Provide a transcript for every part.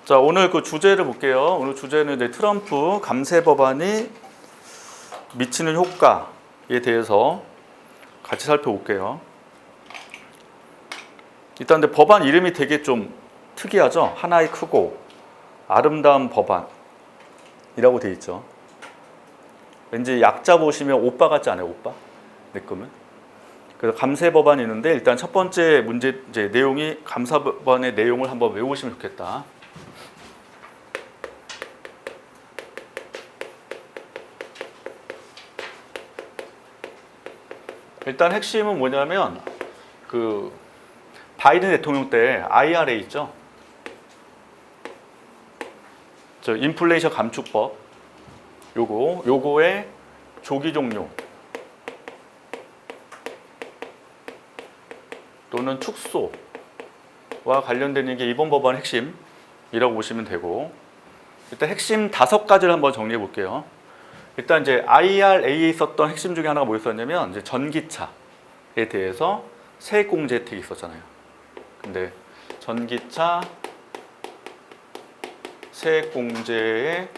자, 오늘 그 주제를 볼게요. 오늘 주제는 이제 트럼프 감세 법안이 미치는 효과에 대해서 같이 살펴볼게요. 일단 근데 법안 이름이 되게 좀 특이하죠. 하나의 크고 아름다운 법안이라고 돼 있죠. 왠지 약자 보시면 오빠 같지 않아요? 오빠? 내 거면. 그래서 감세 법안이 있는데 일단 첫 번째 문제 이제 내용이 감사 법안의 내용을 한번 외우시면 좋겠다. 일단 핵심은 뭐냐면 그 바이든 대통령 때 IRA 있죠. 저 인플레이션 감축법 요거의 조기 종료 또는 축소와 관련되는 게 이번 법안 핵심이라고 보시면 되고, 일단 핵심 5가지를 한번 정리해 볼게요. 일단 이제 IRA에 있었던 핵심 중에 하나가 뭐였었냐면 이제 전기차에 대해서 세액공제 혜택이 있었잖아요. 근데 전기차 세액공제의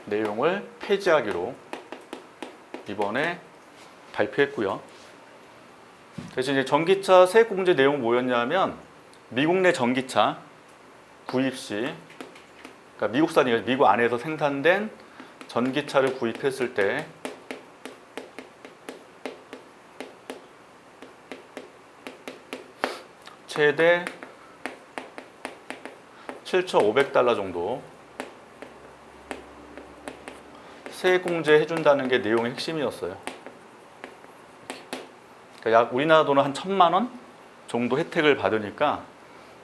내용을 폐지하기로 이번에 발표했고요. 대신 이제 전기차 세액공제 내용은 뭐였냐면 미국 내 전기차 구입 시, 그러니까 미국산이 미국 안에서 생산된 전기차를 구입했을 때 최대 7,500달러 정도 세액공제 해준다는 게 내용의 핵심이었어요. 그러니까 약 우리나라 돈은 한 1,000만 원 정도 혜택을 받으니까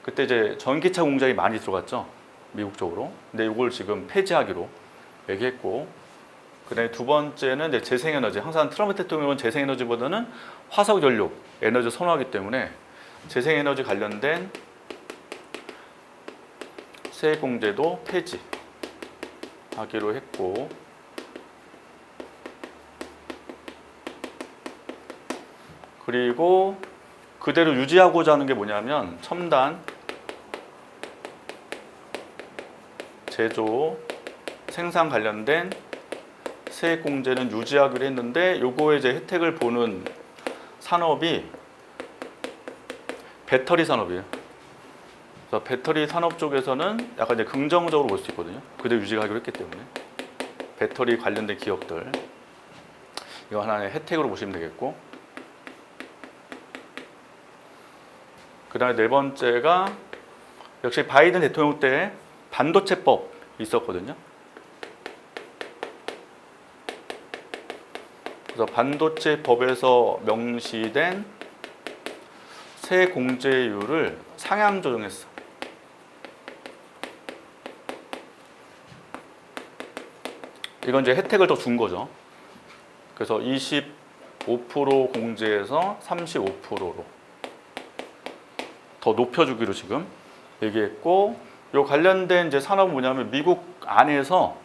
그때 이제 전기차 공장이 많이 들어갔죠. 미국 쪽으로. 근데 이걸 지금 폐지하기로 얘기했고, 그다음에 두 번째는 이제 재생에너지. 항상 트럼프 대통령은 재생에너지보다는 화석연료 에너지 선호하기 때문에 재생에너지 관련된 세액공제도 폐지하기로 했고, 그리고 그대로 유지하고자 하는 게 뭐냐면 첨단 제조 생산 관련된 세액공제는 유지하기로 했는데, 요거에 이제 혜택을 보는 산업이 배터리 산업이에요. 그래서 배터리 산업 쪽에서는 약간 이제 긍정적으로 볼 수 있거든요. 그대로 유지하기로 했기 때문에 배터리 관련된 기업들 이거 하나의 혜택으로 보시면 되겠고, 그 다음에 네 번째가 역시 바이든 대통령 때 반도체법 있었거든요. 그래서 반도체법에서 명시된 세공제율을 상향 조정했어. 이건 이제 혜택을 더 준 거죠. 그래서 25% 공제에서 35%로 더 높여주기로 지금 얘기했고, 요 관련된 이제 산업은 뭐냐면 미국 안에서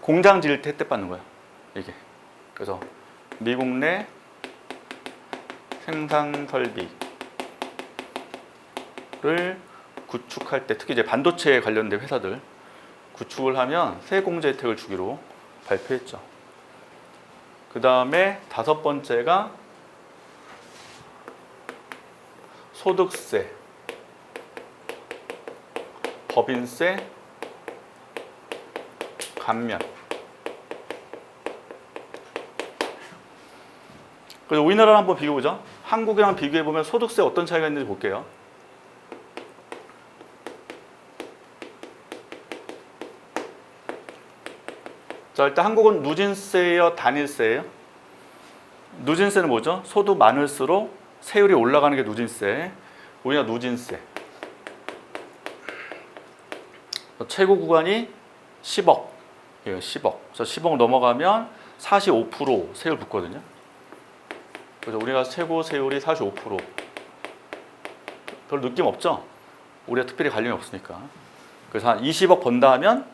공장 지을 때 혜택 받는 거야. 이게. 그래서 미국 내 생산 설비를 구축할 때 특히 이제 반도체에 관련된 회사들 구축을 하면 세공제 혜택을 주기로 발표했죠. 그 다음에 5번째가 소득세, 법인세 감면. 그래서 우리나라랑 한번 비교해보자. 한국이랑 비교해보면 소득세 어떤 차이가 있는지 볼게요. 자, 일단 한국은 누진세예요, 단일세예요? 누진세는 뭐죠? 소득 많을수록 세율이 올라가는 게 누진세. 우리나라 누진세. 최고 구간이 10억. 예, 10억. 그래서 10억 넘어가면 45% 세율 붙거든요. 그래서 우리가 최고 세율이 45%. 별 느낌 없죠? 우리가 특별히 관련이 없으니까. 그래서 한 20억 번다 하면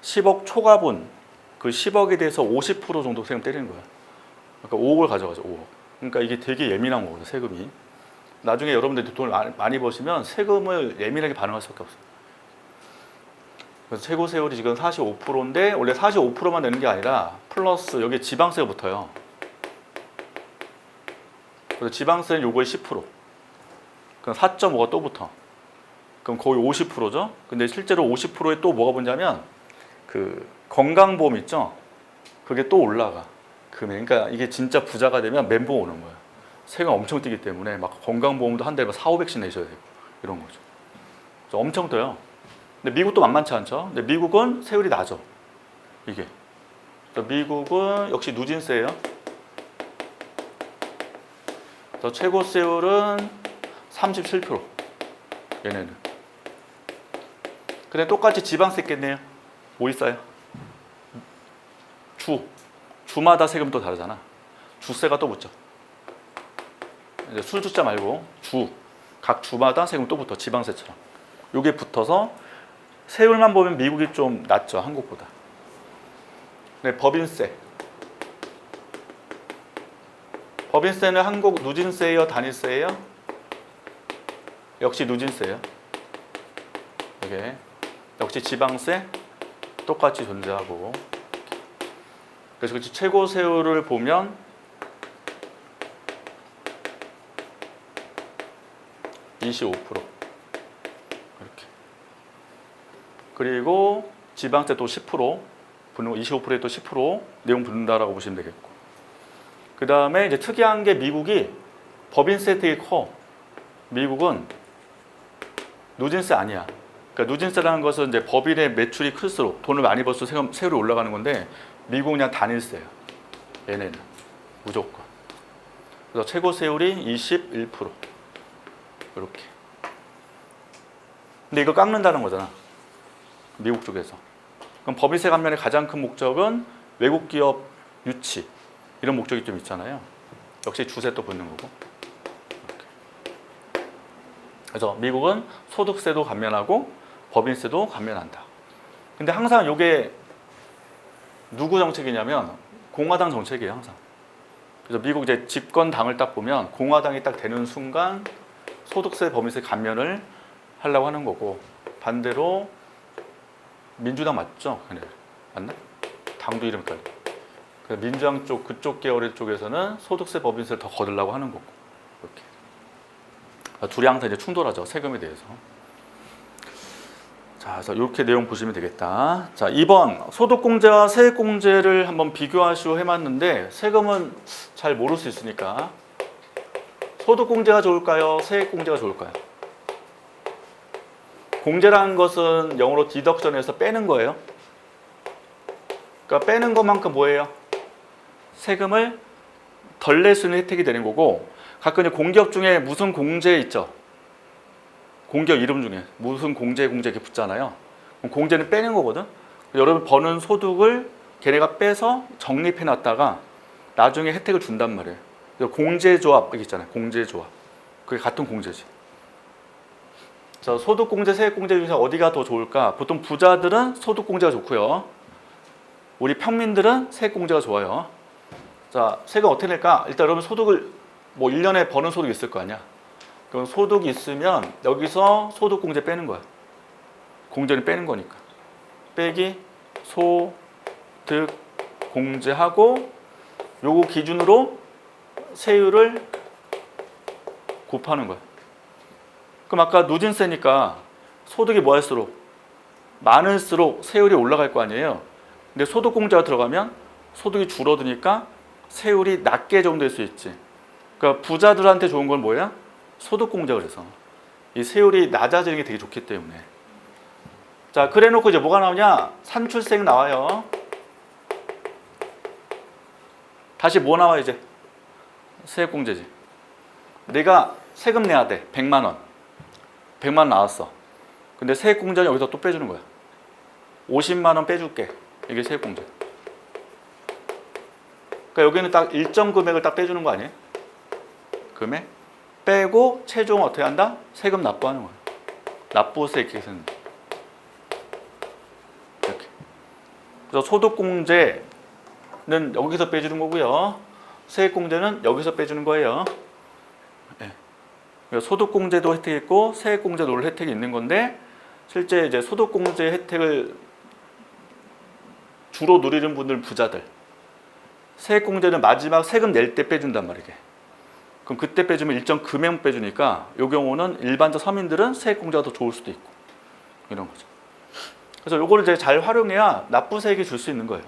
10억 초과분, 그 10억에 대해서 50% 정도 세금 때리는 거야. 그러니까 5억을 가져가죠, 5억. 그러니까 이게 되게 예민한 거거든요, 세금이. 나중에 여러분들이 돈을 많이 버시면 세금을 예민하게 반응할 수밖에 없어요. 그래서 최고 세율이 지금 45%인데 원래 45%만 내는 게 아니라 플러스 여기 지방세가 붙어요. 그래서 지방세는 요거에 10%. 그럼 4.5가 또 붙어. 그럼 거의 50%죠. 근데 실제로 50%에 또 뭐가 붙냐면 그 건강보험 있죠. 그게 또 올라가. 그러니까 이게 진짜 부자가 되면 멘붕 오는 거예요. 세금 엄청 뛰기 때문에 막 건강보험도 한 달에 4,500씩 내셔야 되고 이런 거죠. 그래서 엄청 떠요. 근데 미국도 만만치 않죠. 근데 미국은 세율이 낮아. 이게. 미국은 역시 누진세예요. 그래서 최고 세율은 37%. 얘네는. 근데 똑같이 지방세 겠네요. 뭐 있어요? 주마다 세금 또 다르잖아. 주세가 또 붙죠. 이제 술주자 말고 각 주마다 세금 또 붙어. 지방세처럼. 요게 붙어서 세율만 보면 미국이 좀 낮죠. 한국보다. 네, 법인세. 법인세는 한국 누진세예요? 단위세예요? 역시 누진세예요. 이게 역시 지방세 똑같이 존재하고. 그래서 최고 세율을 보면 (25%) 이렇게. 그리고 지방세 또 10% 붙는 거, 25%에 또 10% 내용 붙는다라고 보시면 되겠고. 그 다음에 이제 특이한 게 미국이 법인세 되게 커. 미국은 누진세 아니야. 그러니까 누진세라는 것은 이제 법인의 매출이 클수록 돈을 많이 벌수록 세율이 올라가는 건데 미국은 그냥 단일세예요. 얘네는 무조건. 그래서 최고 세율이 21% 이렇게. 근데 이거 깎는다는 거잖아. 미국 쪽에서. 그럼 법인세 감면의 가장 큰 목적은 외국 기업 유치 이런 목적이 좀 있잖아요. 역시 주세 또 붙는 거고. 이렇게. 그래서 미국은 소득세도 감면하고 법인세도 감면한다. 근데 항상 이게 누구 정책이냐면 공화당 정책이에요. 항상. 그래서 미국 이제 집권당을 딱 보면 공화당이 딱 되는 순간 소득세, 법인세 감면을 하려고 하는 거고, 반대로 민주당 맞죠? 맞나? 당도 이름 헷갈려. 그래서 민주당 쪽 그쪽 계열의 쪽에서는 소득세, 법인세를 더 거두려고 하는 거고. 이렇게. 둘이 항상 이제 충돌하죠. 세금에 대해서. 자, 그래서 이렇게 내용 보시면 되겠다. 자, 2번 소득공제와 세액공제를 한번 비교하시오 해봤는데 세금은 잘 모를 수 있으니까 소득공제가 좋을까요? 세액공제가 좋을까요? 공제라는 것은 영어로 디덕션에서 빼는 거예요. 그러니까 빼는 것만큼 뭐예요? 세금을 덜 낼 수 있는 혜택이 되는 거고, 가끔 공기업 중에 무슨 공제 있죠? 공기업 이름 중에 무슨 공제 이렇게 붙잖아요. 그럼 공제는 빼는 거거든. 여러분 버는 소득을 걔네가 빼서 적립해 놨다가 나중에 혜택을 준단 말이에요. 공제조합 여기 있잖아요. 공제조합. 그게 같은 공제지. 자, 소득공제, 세액공제 중에서 어디가 더 좋을까? 보통 부자들은 소득공제가 좋고요. 우리 평민들은 세액공제가 좋아요. 자, 세금 어떻게 낼까? 일단 여러분 소득을 뭐 1년에 버는 소득이 있을 거 아니야. 그럼 소득이 있으면 여기서 소득공제 빼는 거야. 공제는 빼는 거니까. 빼기 소득공제하고 요거 기준으로 세율을 곱하는 거야. 그럼 아까 누진세니까 소득이 뭐 할수록 많을수록 세율이 올라갈 거 아니에요. 근데 소득공제가 들어가면 소득이 줄어드니까 세율이 낮게 적용될 수 있지. 그러니까 부자들한테 좋은 건 뭐야? 소득공제가 그래서 이 세율이 낮아지는 게 되게 좋기 때문에. 자, 그래 놓고 이제 뭐가 나오냐? 산출세액 나와요. 다시 뭐 나와 이제? 세액공제지. 내가 세금 내야 돼. 100만 원. 100만 원 나왔어. 근데 세액공제는 여기서 또 빼주는 거야. 50만 원 빼줄게. 이게 세액공제. 그러니까 여기는 딱 일정 금액을 딱 빼주는 거 아니에요? 금액? 빼고 최종 어떻게 한다? 세금 납부하는 거야. 납부세 이렇게 쓰는 거야. 이렇게. 그래서 소득공제는 여기서 빼주는 거고요. 세액공제는 여기서 빼주는 거예요. 네. 소득공제도 혜택이 있고 세액공제도 혜택이 있는 건데 실제 이제 소득공제 혜택을 주로 누리는 분들 부자들. 세액공제는 마지막 세금 낼 때 빼준단 말이에요. 그럼 그때 빼주면 일정 금액 빼주니까 이 경우는 일반적 서민들은 세액공제가 더 좋을 수도 있고 이런 거죠. 그래서 요거를 이제 잘 활용해야 납부세액이 줄 수 있는 거예요.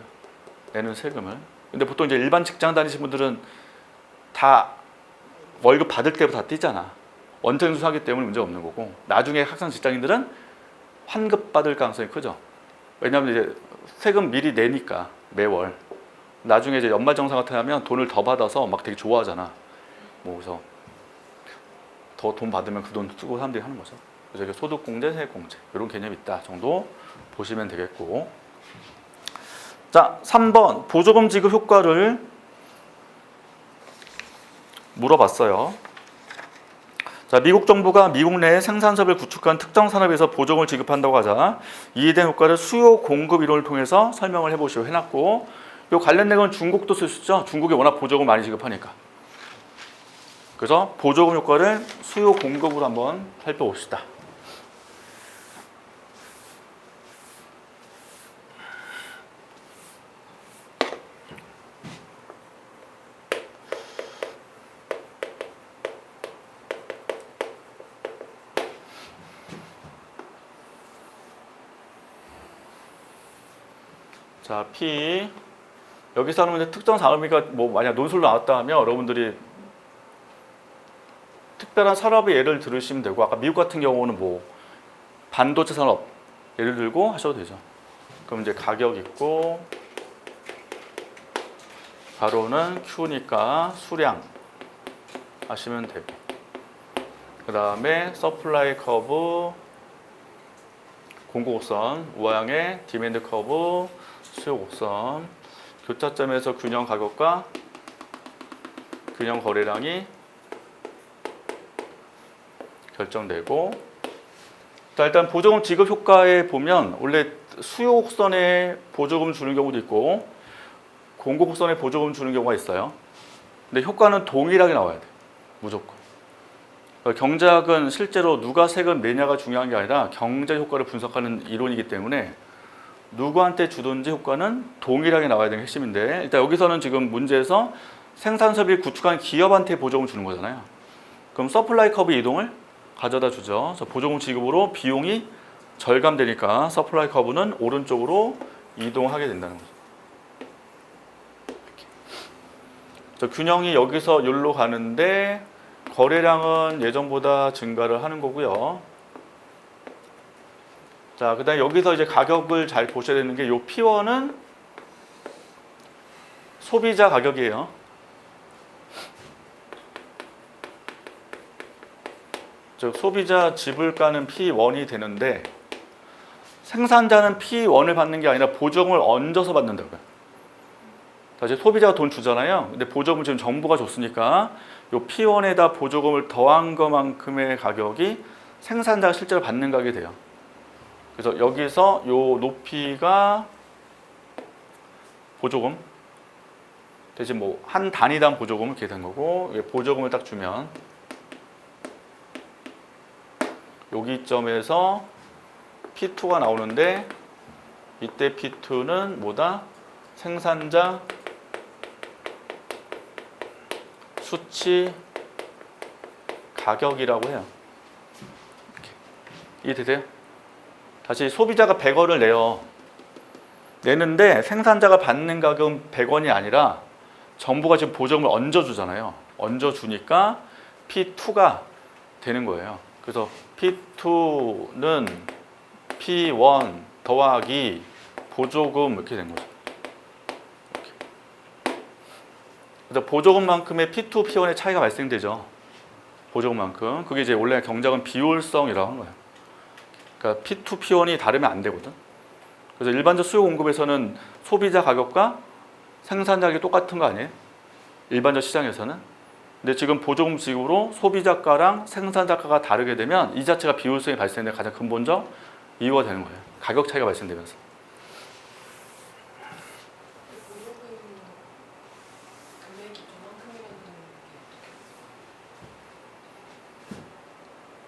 내는 세금을. 근데 보통 이제 일반 직장 다니시는 분들은 다 월급 받을 때부터 다 떼잖아. 원천징수하기 때문에 문제 없는 거고, 나중에 학생 직장인들은 환급 받을 가능성이 크죠. 왜냐하면 이제 세금 미리 내니까 매월. 나중에 이제 연말정산 같은 하면 돈을 더 받아서 막 되게 좋아하잖아. 뭐 그래서 더 돈 받으면 그 돈 쓰고 사람들이 하는 거죠. 그래서 이게 소득공제, 세액공제 이런 개념이 있다 정도 보시면 되겠고. 자, 3번 보조금 지급 효과를 물어봤어요. 자, 미국 정부가 미국 내에 생산섭을 구축한 특정 산업에서 보조금을 지급한다고 하자 이에 대한 효과를 수요 공급 이론을 통해서 설명을 해보시오 해놨고, 요 관련된 건 중국도 쓸 수 있죠. 중국이 워낙 보조금 많이 지급하니까. 그래서 보조금 효과를 수요 공급으로 한번 살펴봅시다. 자, P 여기서는 이제 특정 산업이가 뭐 만약 논술로 나왔다 하면 여러분들이 특별한 산업의 예를 들으시면 되고, 아까 미국 같은 경우는 뭐 반도체 산업 예를 들고 하셔도 되죠. 그럼 이제 가격 있고 바로는 Q니까 수량 하시면 되고, 그 다음에 서플라이 커브 공고곡선 우하향의 디맨드 커브 수요 곡선 교차점에서 균형 가격과 균형 거래량이 결정되고, 자, 일단 보조금 지급 효과에 보면 원래 수요 곡선에 보조금 주는 경우도 있고 공고 곡선에 보조금 주는 경우가 있어요. 근데 효과는 동일하게 나와야 돼, 무조건. 경제학은 실제로 누가 세금 내냐가 중요한 게 아니라 경제 효과를 분석하는 이론이기 때문에 누구한테 주든지 효과는 동일하게 나와야 되는 게 핵심인데, 일단 여기서는 지금 문제에서 생산섭이 구축한 기업한테 보조금 주는 거잖아요. 그럼 서플라이 커브 이동을 가져다 주죠. 그래서 보조금 지급으로 비용이 절감되니까 서플라이 커브는 오른쪽으로 이동하게 된다는 거죠. 이렇게. 균형이 여기서 여기로 가는데 거래량은 예전보다 증가를 하는 거고요. 자, 그 다음에 여기서 이제 가격을 잘 보셔야 되는 게 요 P1은 소비자 가격이에요. 즉 소비자 지불가는 P1이 되는데 생산자는 P1을 받는 게 아니라 보조금을 얹어서 받는다고요. 다시 소비자가 돈 주잖아요. 근데 보조금 지금 정부가 줬으니까 요 P1에다 보조금을 더한 것만큼의 가격이 생산자가 실제로 받는 가격이 돼요. 그래서 여기서 요 높이가 보조금 대신 뭐 한 단위당 보조금을 이렇게 된 거고, 보조금을 딱 주면 여기 점에서 P2가 나오는데 이때 P2는 뭐다? 생산자 수치 가격이라고 해요. 이해되세요? 다시 소비자가 100원을 내는데 생산자가 받는 가격은 100원이 아니라 정부가 지금 보조금을 얹어주잖아요. 얹어주니까 P2가 되는 거예요. 그래서 P2는 P1 더하기 보조금 이렇게 된 거죠. 이렇게. 그래서 보조금만큼의 P2, P1의 차이가 발생되죠. 보조금만큼. 그게 이제 원래 경작은 비효율성이라고 하는 거예요. 그러니까 P2, P1이 다르면 안 되거든. 그래서 일반적 수요 공급에서는 소비자 가격과 생산자 가격이 똑같은 거 아니에요? 일반적 시장에서는. 근데 지금 보조금 지급으로 소비자가랑 생산자가가 다르게 되면 이 자체가 비효율성이 발생되는 가장 근본적 이유가 되는 거예요. 가격 차이가 발생되면서.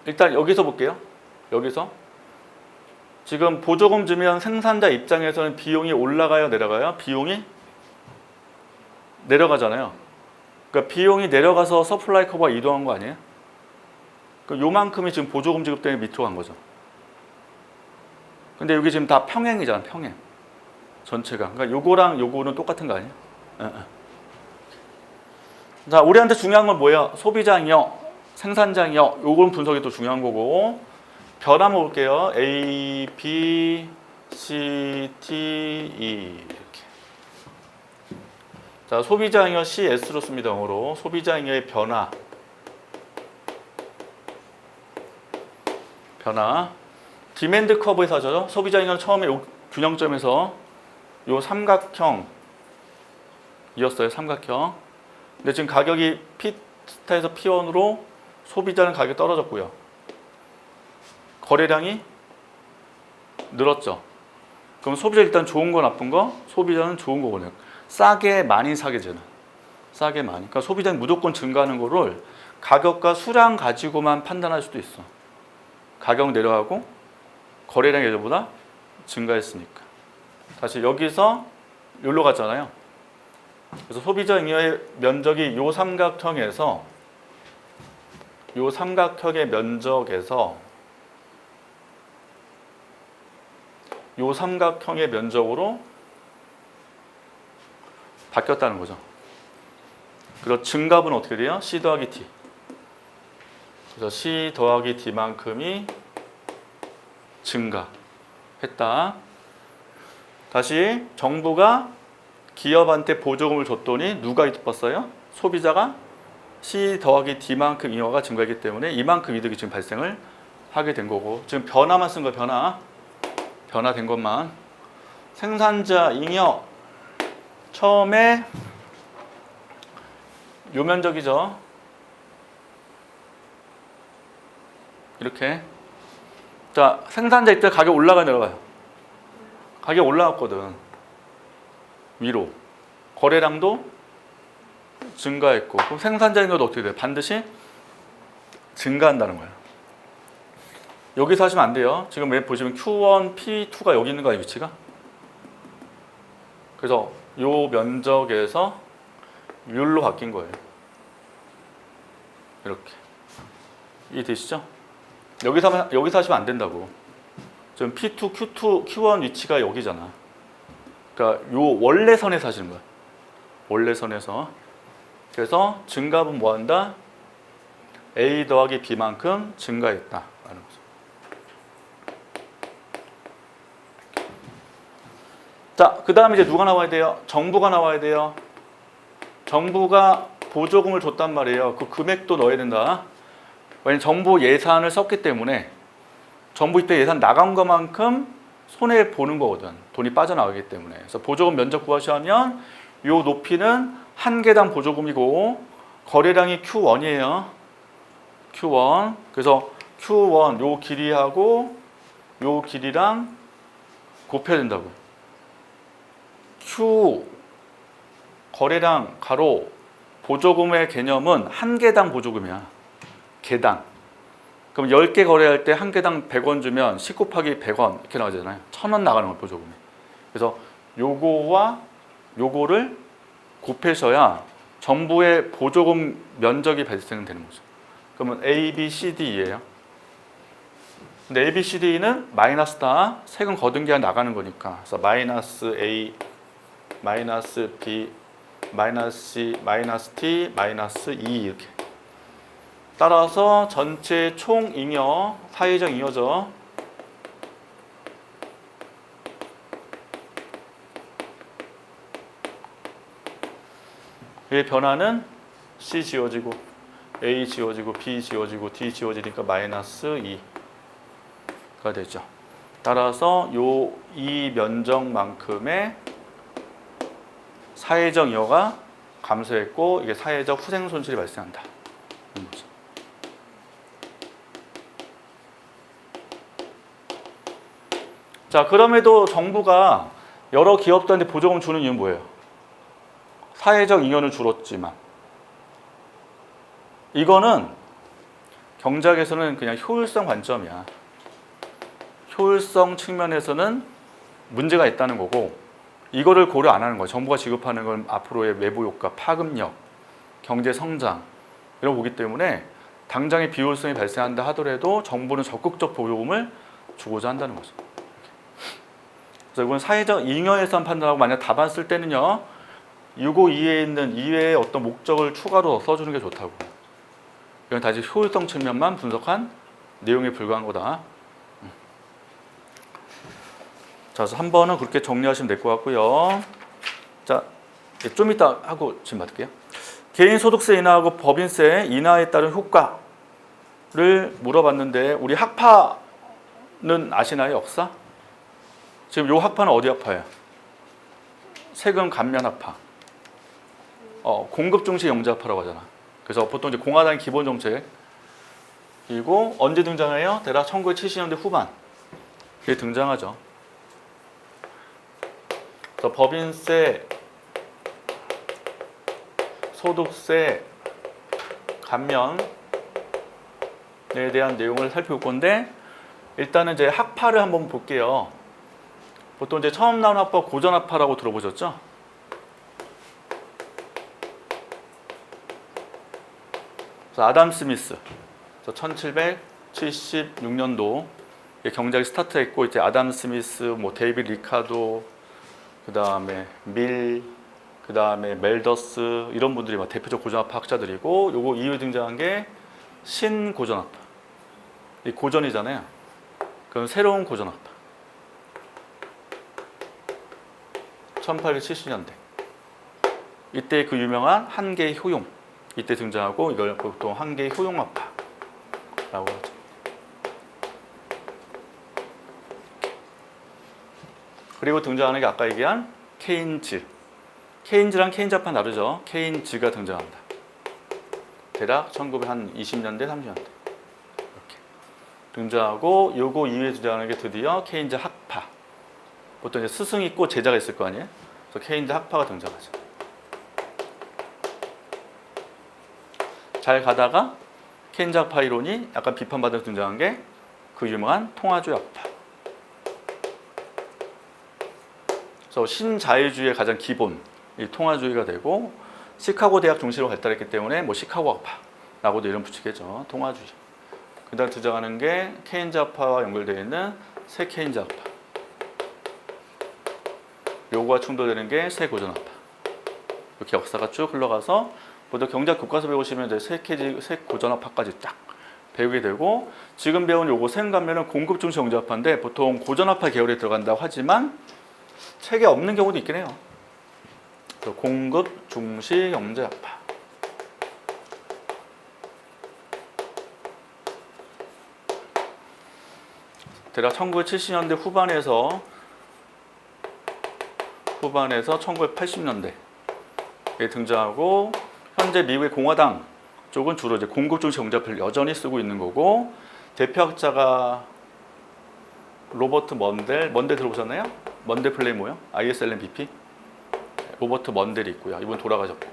일단 여기서 볼게요. 여기서 지금 보조금 주면 생산자 입장에서는 비용이 올라가요, 내려가요? 비용이 내려가잖아요. 그러니까 비용이 내려가서 서플라이 커버가 이동한 거 아니에요? 그러니까 요만큼이 지금 보조금 지급 때문에 밑으로 간 거죠. 근데 여기 지금 다 평행이잖아, 평행. 전체가. 그러니까 요거랑 요거는 똑같은 거 아니에요? 자, 우리한테 중요한 건 뭐예요? 소비자잉여, 생산자잉여. 요건 분석이 또 중요한 거고. 변 한번 볼게요. A, B, C, D, E 이렇게. 자, 소비자잉여 C, S로 씁니다. 영어로. 소비자잉여의 변화. 디맨드 커브에서 하죠. 소비자잉여는 처음에 요 균형점에서 요 삼각형이었어요. 삼각형. 근데 지금 가격이 P스타에서 P1으로 소비자는 가격이 떨어졌고요. 거래량이 늘었죠. 그럼 소비자 일단 좋은 거 나쁜 거? 소비자는 좋은 거거든요. 싸게 많이 사게 되는. 싸게 많이. 그러니까 소비자는 무조건 증가하는 거를 가격과 수량 가지고만 판단할 수도 있어. 가격 내려가고 거래량이 예전보다 증가했으니까. 다시 여기서 여기로 갔잖아요. 그래서 소비자 잉여의 면적이 요 삼각형의 면적에서 요 삼각형의 면적으로 바뀌었다는 거죠. 그래서 증값은 어떻게 돼요? C 더하기 D. 그래서 C 더하기 D만큼이 증가했다. 다시 정부가 기업한테 보조금을 줬더니 누가 이득봤어요? 소비자가 C 더하기 D만큼 잉여가 증가했기 때문에 이만큼 이득이 지금 발생을 하게 된 거고, 지금 변화만 쓴 거예요. 변화된 것만. 생산자 잉여 처음에 요 면적이죠. 이렇게. 자, 생산자 입장 가격 올라가요, 내려가요? 가격 올라갔거든. 위로. 거래량도 증가했고. 그럼 생산자 잉여도 어떻게 돼요? 반드시 증가한다는 거예요. 여기서 하시면 안 돼요. 지금 왜 보시면 Q1, P2가 여기 있는 거예요, 위치가. 그래서 요 면적에서 율로 바뀐 거예요. 이렇게. 이해되시죠? 여기서 하시면 안 된다고. 지금 P2, Q2, Q1 위치가 여기잖아. 그러니까 요 원래선에서 하시는 거야. 원래선에서. 그래서 증값은 뭐 한다? A 더하기 B만큼 증가했다. 라는 거죠. 자, 그 다음에 이제 누가 나와야 돼요? 정부가 나와야 돼요. 정부가 보조금을 줬단 말이에요. 그 금액도 넣어야 된다. 왜냐면 정부 예산을 썼기 때문에 정부 입대 예산 나간 것만큼 손해 보는 거거든. 돈이 빠져나가기 때문에. 그래서 보조금 면적 구하시면 요 높이는 한 개당 보조금이고 거래량이 Q1이에요. Q1. 그래서 Q1 요 길이하고 요 길이랑 곱해야 된다고. Q 거래량 가로 보조금의 개념은 한 개당 보조금이야. 개당. 그럼 10개 거래할 때 한 개당 100원 주면 10 곱하기 100원 이렇게 나가잖아요. 1000원 나가는 거예요, 보조금이. 그래서 요거와 요거를 곱해서야 정부의 보조금 면적이 발생되는 거죠. 그러면 A, B, C, D예요. 근데 A, B, C, D는 마이너스다. 세금 거둔 게 나가는 거니까. 그래서 마이너스 A, 마이너스 B, 마이너스 C, 마이너스 T, 마이너스 E 이렇게. 따라서 전체 총 잉여, 사회적 잉여죠. 이 변화는 C 지워지고 A 지워지고 B 지워지고 D 지워지니까 마이너스 2가 되죠. 따라서 요 이 면적만큼의 사회적 잉여가 감소했고 이게 사회적 후생 손실이 발생한다. 자, 그럼에도 정부가 여러 기업들한테 보조금 주는 이유는 뭐예요? 사회적 잉여는 줄었지만 이거는 경제학에서는 그냥 효율성 관점이야. 효율성 측면에서는 문제가 있다는 거고 이거를 고려 안 하는 거예요. 정부가 지급하는 건 앞으로의 외부 효과, 파급력, 경제 성장 이런 거 보기 때문에 당장의 비효율성이 발생한다 하더라도 정부는 적극적 보조금을 주고자 한다는 거죠. 그래서 이건 사회적 잉여예산 판단하고 만약 답안 쓸 때는요. 요거 이외에 있는 이외의 어떤 목적을 추가로 써주는 게 좋다고. 이건 다시 효율성 측면만 분석한 내용에 불과한 거다. 자, 그래서 3번은 그렇게 정리하시면 될 것 같고요. 자, 좀 이따 하고 지금 받을게요. 개인소득세 인하하고 법인세 인하에 따른 효과를 물어봤는데 우리 학파는 아시나요? 역사? 지금 요 학파는 어디 학파예요? 세금 감면 학파. 공급 중시 영재 학파라고 하잖아. 그래서 보통 이제 공화당의 기본 정책 그리고 언제 등장해요? 대략 1970년대 후반 이게 등장하죠. 그래서 법인세, 소득세 감면에 대한 내용을 살펴볼 건데 일단은 이제 학파를 한번 볼게요. 보통 이제 처음 나온 학파 고전학파라고 들어보셨죠? 그래서 아담 스미스, 1776년도 경작이 스타트했고 이제 아담 스미스, 뭐 데이비드 리카도, 그 다음에 밀, 그 다음에 멜더스 이런 분들이 막 대표적 고전학파 학자들이고 요거 이후에 등장한 게 신고전학파. 이 고전이잖아요. 그럼 새로운 고전학파. 1870년대. 이때 그 유명한 한계의 효용. 이때 등장하고 이걸 보통 한계의 효용학파라고 하죠. 그리고 등장하는 게 아까 얘기한 케인즈. 케인즈랑 케인즈학파 다르죠. 케인즈가 등장합니다. 대략 1920년대, 30년대 이렇게 등장하고 요거 이후에 등장하는 게 드디어 케인즈 학파. 보통 이제 스승이 있고 제자가 있을 거 아니에요. 그래서 케인즈 학파가 등장하죠. 잘 가다가 케인즈 학파 이론이 약간 비판받아 등장한 게 그 유명한 통화주의 학파. 그래서 신자유주의의 가장 기본 이 통화주의가 되고 시카고 대학 중심으로 발달했기 때문에 뭐 시카고 학파라고도 이름 붙이겠죠. 통화주의. 그다음 등장하는 게 케인즈 학파와 연결되어 있는 새 케인즈 학파. 요거와 충돌되는 게 새 고전 학파. 이렇게 역사가 쭉 흘러가서 보통 경제학 교과서 배우시면 이제 새 고전 학파까지 딱 배우게 되고 지금 배운 요거 생감면은 공급 중시 경제 학파인데 보통 고전 학파 계열에 들어간다고 하지만 책에 없는 경우도 있긴 해요. 공급 중시 경제 학파. 대략 1970년대 후반에서 1980년대에 등장하고 현재 미국의 공화당 쪽은 주로 이제 공급 중시 경제 학파를 여전히 쓰고 있는 거고 대표학자가 로버트 먼델 들어보셨나요? 먼델 플레이 뭐요? ISLM-BP 로버트 먼델이 있고요. 이분 돌아가셨고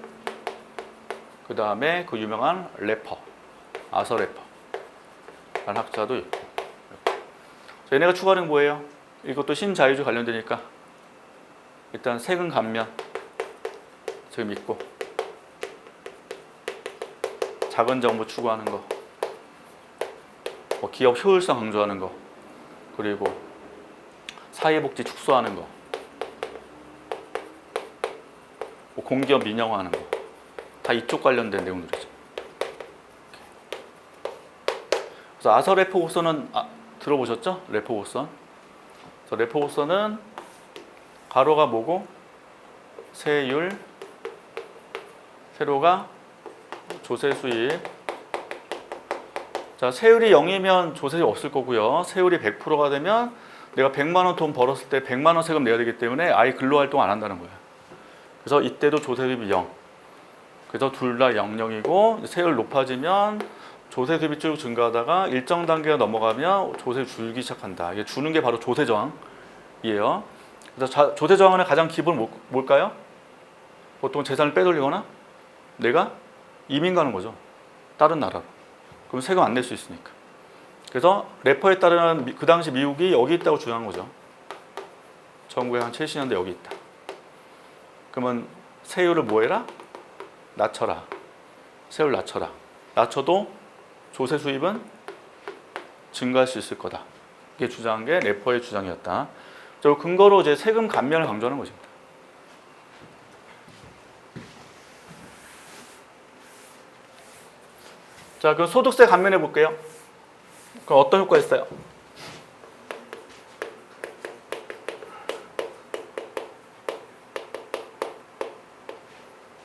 그 다음에 그 유명한 래퍼 아서 래퍼라는 학자도 있고 얘네가 추가하는 뭐예요? 이것도 신자유주의 관련되니까 일단 세금 감면 지금 있고 작은 정부 추구하는 거 뭐 기업 효율성 강조하는 거 그리고 사회복지 축소하는 거 뭐 공기업 민영화하는 거 다 이쪽 관련된 내용들이죠. 그래서 아서 래퍼곡선은 들어보셨죠? 래퍼곡선. 그래서 래퍼곡선은 가로가 뭐고 세율, 세로가 조세 수입. 자, 세율이 0이면 조세가 없을 거고요. 세율이 100%가 되면 내가 100만 원 돈 벌었을 때 100만 원 세금 내야 되기 때문에 아예 근로활동 안 한다는 거예요. 그래서 이때도 조세수입이 0. 그래서 둘 다 0이고 세율 높아지면 조세수입이 쭉 증가하다가 일정 단계가 넘어가면 조세 줄기 시작한다. 이게 주는 게 바로 조세 저항이에요. 그래서 조세 저항의 가장 기본 뭘까요? 보통 재산을 빼돌리거나 내가 이민 가는 거죠. 다른 나라로. 그럼 세금 안 낼 수 있으니까. 그래서 래퍼에 따르는 그 당시 미국이 여기 있다고 주장한 거죠. 1970년대 여기 있다. 그러면 세율을 뭐 해라? 낮춰라. 세율 낮춰라. 낮춰도 조세 수입은 증가할 수 있을 거다. 이게 주장한 게 래퍼의 주장이었다. 저 근거로 이제 세금 감면을 강조하는 것입니다. 자, 그럼 소득세 감면해 볼게요. 그럼 어떤 효과 있어요?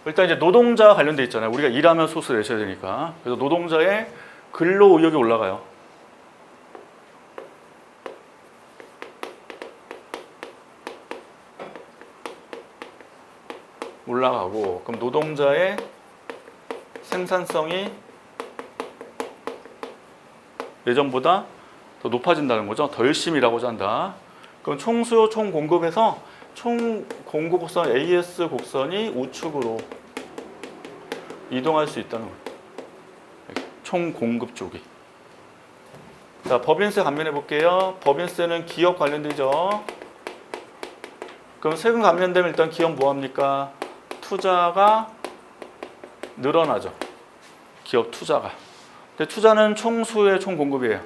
일단 이제 노동자 관련돼 있잖아요. 우리가 일하면 소득세 내셔야 되니까. 그래서 노동자의 근로 의욕이 올라가요. 올라가고, 그럼 노동자의 생산성이 예전보다 더 높아진다는 거죠. 더 열심히 일하고자 한다. 그럼 총수요, 총공급에서 총공급 곡선 AS 곡선이 우측으로 이동할 수 있다는 거예요. 총공급 쪽이. 자, 법인세 감면해 볼게요. 법인세는 기업 관련되죠. 그럼 세금 감면되면 일단 기업 뭐 합니까? 투자가 늘어나죠. 기업 투자가. 근데 투자는 총수의 총공급이에요.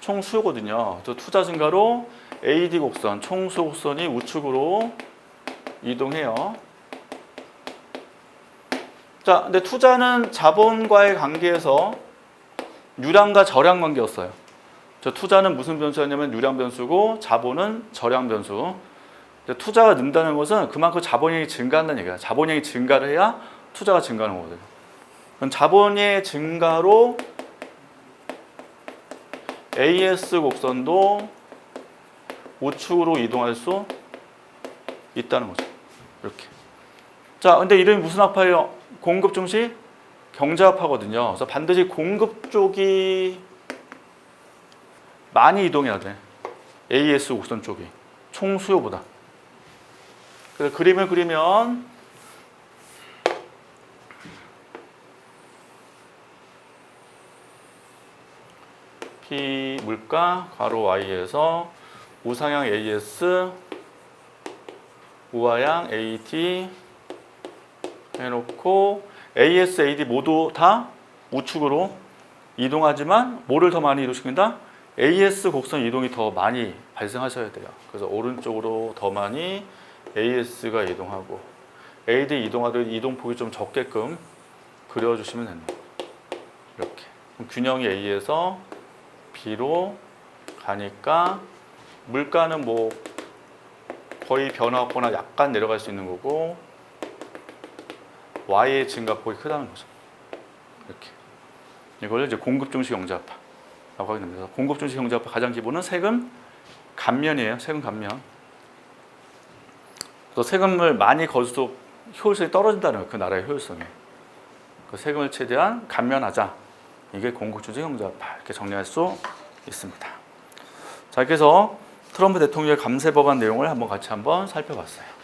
총수요거든요. 또 투자 증가로 AD 곡선, 총수 곡선이 우측으로 이동해요. 자, 근데 투자는 자본과의 관계에서 유량과 저량 관계였어요. 저 투자는 무슨 변수였냐면 유량 변수고 자본은 저량 변수. 근데 투자가 는다는 것은 그만큼 자본량이 증가한다는 얘기야. 자본량이 증가를 해야 투자가 증가하는 거거든요. 그럼 자본의 증가로 AS 곡선도 우측으로 이동할 수 있다는 거죠. 이렇게. 자, 근데 이름이 무슨 합파예요? 공급 중시 경제합파거든요. 그래서 반드시 공급 쪽이 많이 이동해야 돼. AS 곡선 쪽이 총수요보다. 그래서 그림을 그리면 P 물가 괄호 Y에서 우상향 AS 우하향 AD 해놓고 AS, AD 모두 다 우측으로 이동하지만 뭐를 더 많이 이동시킨다? AS 곡선 이동이 더 많이 발생하셔야 돼요. 그래서 오른쪽으로 더 많이 AS가 이동하고 AD 이동하듯 이동폭이 좀 적게끔 그려주시면 됩니다. 이렇게. 그럼 균형이 A에서 B로 가니까 물가는 뭐 거의 변화 없거나 약간 내려갈 수 있는 거고 Y의 증가폭이 크다는 거죠. 이렇게. 이걸 이제 공급 중시 경제합파라고 하게 됩니다. 공급 중시 경제합파 가장 기본은 세금 감면이에요. 세금 감면. 또 세금을 많이 거둘수록 효율성이 떨어진다는 거예요. 그 나라의 효율성이. 그 세금을 최대한 감면하자. 이게 공급 중시 경제합파 이렇게 정리할 수 있습니다. 자, 그래서 트럼프 대통령의 감세 법안 내용을 같이 한번 살펴봤어요.